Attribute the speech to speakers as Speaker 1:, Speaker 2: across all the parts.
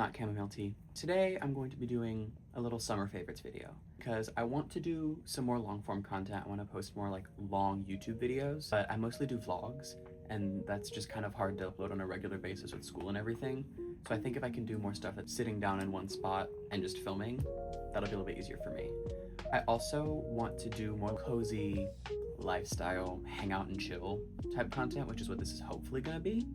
Speaker 1: hot chamomile tea. Today I'm going to be doing a little summer favorites video because I want to do some more long form content. I want to post more like long YouTube videos, but I mostly do vlogs and that's just kind of hard to upload on a regular basis with school and everything. So I think if I can do more stuff that's sitting down in one spot and just filming, that'll be a little bit easier for me. I also want to do more cozy lifestyle, hang out and chill type content, which is what this is hopefully gonna be.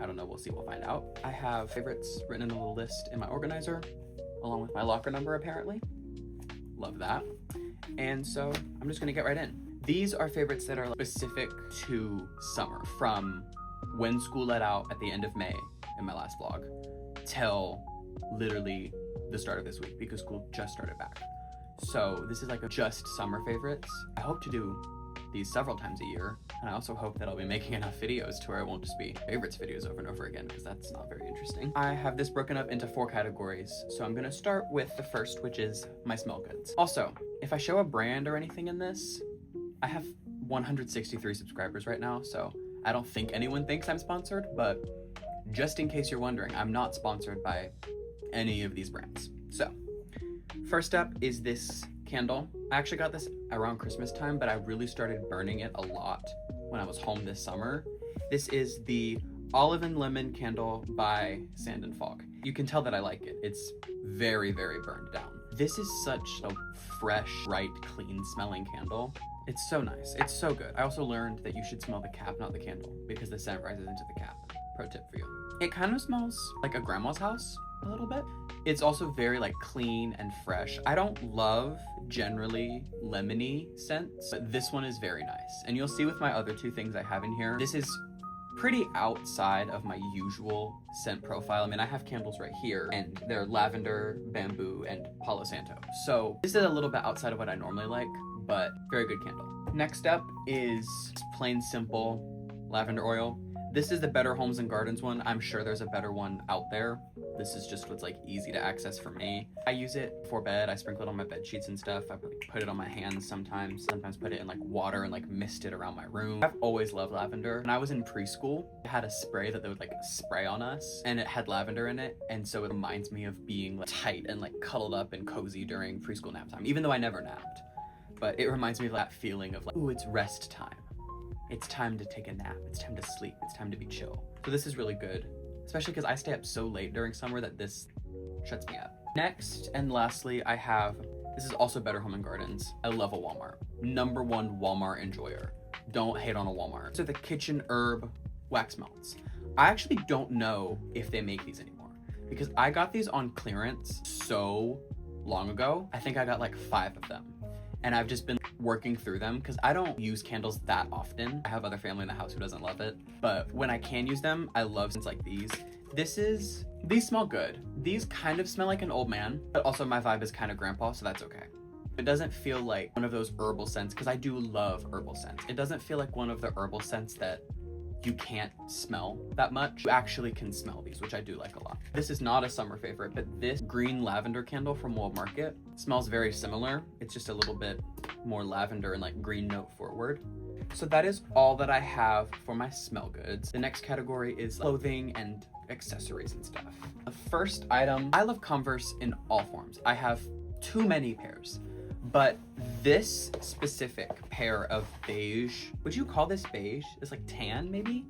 Speaker 1: I don't know, we'll see, we'll find out. I have favorites written in a little list in my organizer, along with my locker number apparently. Love that. And so I'm just gonna get right in. These are favorites that are specific to summer, from when school let out at the end of May in my last vlog, till literally the start of this week because school just started back. So this is like a just summer favorites. I hope to do these several times a year, and I also hope that I'll be making enough videos to where it won't just be favorites videos over and over again, because that's not very interesting. I have this broken up into 4 categories, so I'm gonna start with the first, which is my smell goods. Also, if I show a brand or anything in this, I have 163 subscribers right now, so I don't think anyone thinks I'm sponsored, but just in case you're wondering, I'm not sponsored by any of these brands. So, first up is this candle. I actually got this around Christmas time, but I really started burning it a lot when I was home this summer. This is the Olive and Lemon candle by Sand and Fog. You can tell that I like it. It's very, very burned down. This is such a fresh, bright, clean smelling candle. It's so nice. It's so good. I also learned that you should smell the cap, not the candle, because the scent rises into the cap. Pro tip for you. It kind of smells like a grandma's house a little bit. It's also very like clean and fresh. I don't love generally lemony scents, but this one is very nice. And you'll see with my other 2 things I have in here, this is pretty outside of my usual scent profile. I mean, I have candles right here and they're lavender, bamboo, and Palo Santo. So this is a little bit outside of what I normally like, but very good candle. Next up is plain simple lavender oil. This is the Better Homes and Gardens one. I'm sure there's a better one out there. This is just what's like easy to access for me. I use it before bed. I sprinkle it on my bed sheets and stuff. I put it on my hands sometimes put it in like water and like mist it around my room. I've always loved lavender. When I was in preschool, I had a spray that they would like spray on us and it had lavender in it. And so it reminds me of being like tight and like cuddled up and cozy during preschool nap time, even though I never napped. But it reminds me of that feeling of like, ooh, it's rest time. It's time to take a nap. It's time to sleep. It's time to be chill. So this is really good, especially because I stay up so late during summer that this shuts me up. Next and lastly, I have, this is also Better Home and Gardens. I love a Walmart. #1 Walmart enjoyer. Don't hate on a Walmart. So the Kitchen Herb wax melts. I actually don't know if they make these anymore because I got these on clearance so long ago. I think I got like 5 of them. And I've just been working through them because I don't use candles that often. I have other family in the house who doesn't love it. But when I can use them, I love scents like these. These smell good. These kind of smell like an old man, but also my vibe is kind of grandpa, so that's okay. It doesn't feel like one of those herbal scents, because I do love herbal scents. It doesn't feel like one of the herbal scents that you can't smell that much. You actually can smell these, which I do like a lot. This is not a summer favorite, but this green lavender candle from World Market smells very similar. It's just a little bit more lavender and like green note forward. So that is all that I have for my smell goods. The next category is clothing and accessories and stuff. The first item, I love Converse in all forms. I have too many pairs. But this specific pair of beige, would you call this beige? It's like tan, maybe?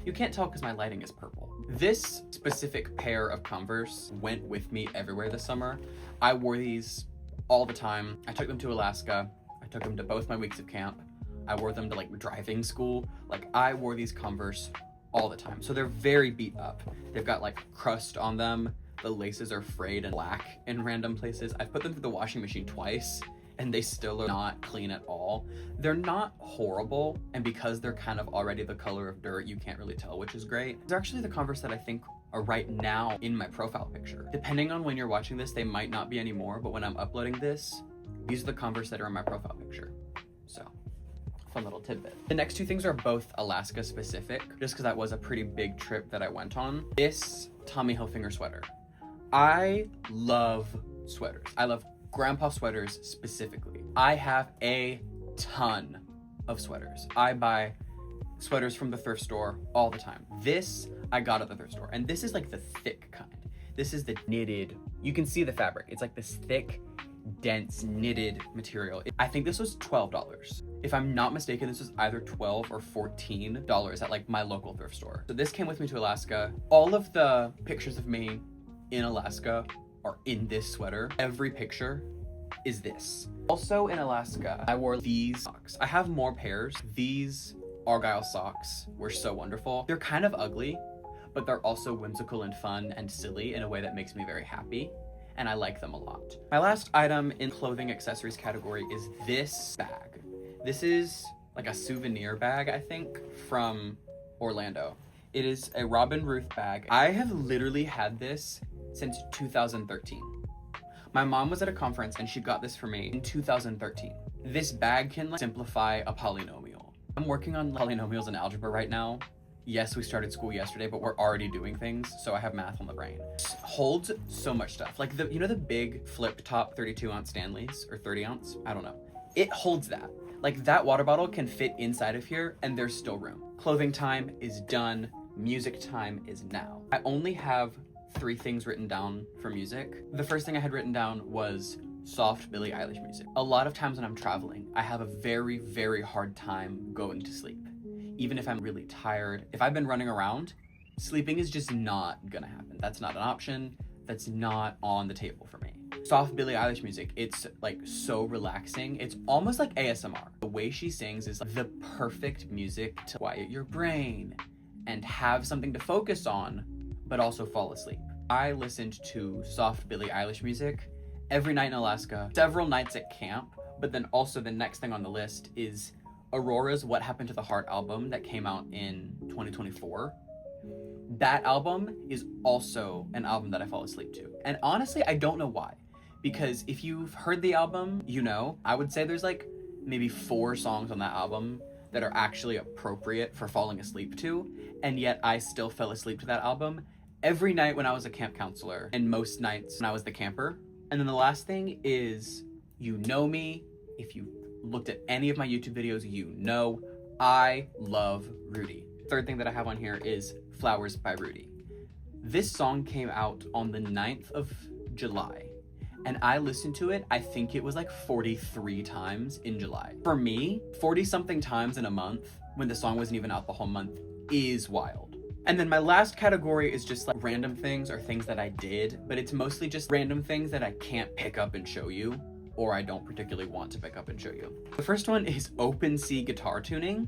Speaker 1: You can't tell because my lighting is purple. This specific pair of Converse went with me everywhere this summer. I wore these all the time. I took them to Alaska. I took them to both my weeks of camp. I wore them to like driving school. Like I wore these Converse all the time. So they're very beat up. They've got like crust on them. The laces are frayed and black in random places. I've put them through the washing machine twice and they still are not clean at all. They're not horrible, and because they're kind of already the color of dirt, you can't really tell, which is great. They're actually the Converse that I think are right now in my profile picture. Depending on when you're watching this, they might not be anymore, but when I'm uploading this, these are the Converse that are in my profile picture. So, fun little tidbit. The next 2 things are both Alaska specific, just because that was a pretty big trip that I went on. This Tommy Hilfiger sweater. I love sweaters. I love grandpa sweaters specifically. I have a ton of sweaters. I buy sweaters from the thrift store all the time. This I got at the thrift store, and this is like the thick kind. This is the knitted, you can see the fabric. It's like this thick, dense knitted material. I think this was $12. If I'm not mistaken, this was either $12 or $14 at like my local thrift store. So this came with me to Alaska. All of the pictures of me in Alaska are in this sweater. Every picture is this. Also in Alaska, I wore these socks. I have more pairs. These Argyle socks were so wonderful. They're kind of ugly, but they're also whimsical and fun and silly in a way that makes me very happy, and I like them a lot. My last item in clothing accessories category is this bag. This is like a souvenir bag, I think, from Orlando. It is a Robin Ruth bag. I have literally had this since 2013. My mom was at a conference and she got this for me in 2013. This bag can like simplify a polynomial. I'm working on polynomials in algebra right now. Yes, we started school yesterday, but we're already doing things, so I have math on the brain. It holds so much stuff. Like the, you know the big flip top 32 ounce Stanleys, or 30 ounce? I don't know. It holds that. Like that water bottle can fit inside of here and there's still room. Clothing time is done. Music time is now. I only have 3 things written down for music. The first thing I had written down was soft Billie Eilish music. A lot of times when I'm traveling, I have a very, very hard time going to sleep. Even if I'm really tired, if I've been running around, sleeping is just not gonna happen. That's not an option. That's not on the table for me. Soft Billie Eilish music, it's like so relaxing. It's almost like ASMR. The way she sings is like the perfect music to quiet your brain and have something to focus on, but also fall asleep. I listened to soft Billie Eilish music every night in Alaska, several nights at camp, but then also the next thing on the list is Aurora's What Happened to the Heart album that came out in 2024. That album is also an album that I fall asleep to. And honestly, I don't know why. Because if you've heard the album, you know, I would say there's like maybe 4 songs on that album that are actually appropriate for falling asleep to. And yet I still fell asleep to that album every night when I was a camp counselor and most nights when I was the camper. And then the last thing is, you know me, if you looked at any of my YouTube videos, you know I love Rudy. Third thing that I have on here is Flowers by Rudy. This song came out on the 9th of July, and I listened to it, I think it was like 43 times in July. For me, 40 something times in a month, when the song wasn't even out the whole month, is wild. And then my last category is just like random things or things that I did, but it's mostly just random things that I can't pick up and show you, or I don't particularly want to pick up and show you. The first one is open C guitar tuning,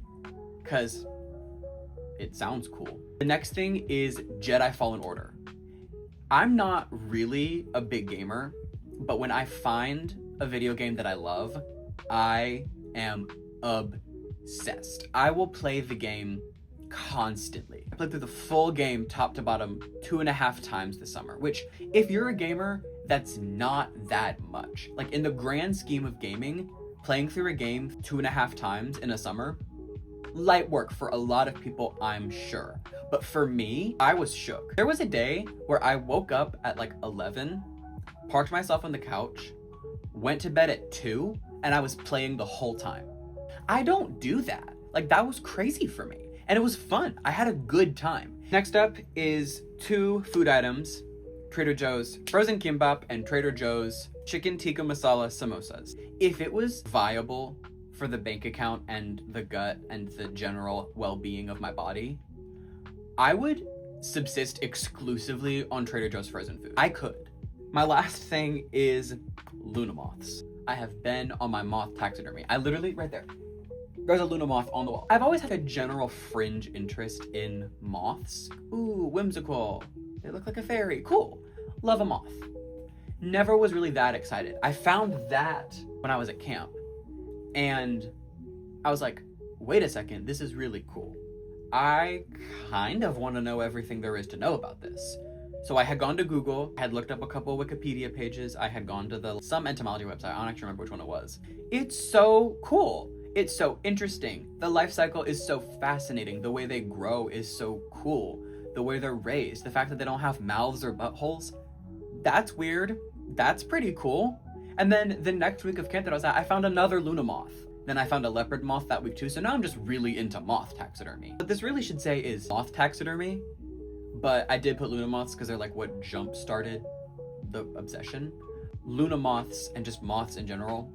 Speaker 1: because it sounds cool. The next thing is Jedi Fallen Order. I'm not really a big gamer, but when I find a video game that I love, I am obsessed. I will play the game constantly. I played through the full game top to bottom 2.5 times this summer, which if you're a gamer, that's not that much. Like in the grand scheme of gaming, playing through a game 2.5 times in a summer, light work for a lot of people, I'm sure. But for me, I was shook. There was a day where I woke up at like 11, parked myself on the couch, went to bed at 2, and I was playing the whole time. I don't do that. Like that was crazy for me. And it was fun. I had a good time. Next up is 2 food items. Trader Joe's frozen kimbap and Trader Joe's chicken tikka masala samosas. If it was viable for the bank account and the gut and the general well-being of my body, I would subsist exclusively on Trader Joe's frozen food. I could. My last thing is Luna moths. I have been on my moth taxidermy. I literally, right there, there's a Luna moth on the wall. I've always had a general fringe interest in moths. Ooh, whimsical. They look like a fairy. Cool. Love a moth. Never was really that excited. I found that when I was at camp. And I was like, wait a second, this is really cool. I kind of want to know everything there is to know about this. So I had gone to Google, had looked up a couple Wikipedia pages, I had gone to some entomology website, I don't actually remember which one it was. It's so cool. It's so interesting. The life cycle is so fascinating. The way they grow is so cool. The way they're raised, the fact that they don't have mouths or buttholes, that's weird. That's pretty cool. And then the next week of camp that I was at, I found another Luna moth. Then I found a leopard moth that week too, so now I'm just really into moth taxidermy. What this really should say is moth taxidermy, but I did put Luna moths because they're like what jump started the obsession. Luna moths and just moths in general,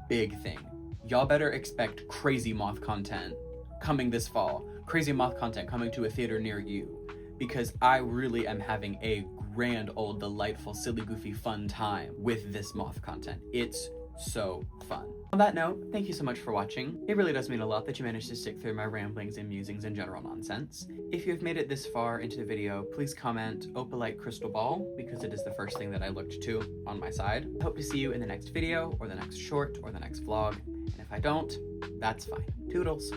Speaker 1: big thing. Y'all better expect crazy moth content coming this fall. Crazy moth content coming to a theater near you, because I really am having a grand old delightful silly goofy fun time with this moth content. It's so fun. On that note, thank you so much for watching. It really does mean a lot that you managed to stick through my ramblings and musings and general nonsense. If you have made it this far into the video, please comment opalite crystal ball, because it is the first thing that I looked to on my side. I hope to see you in the next video, or the next short, or the next vlog, and if I don't, that's fine. Toodles.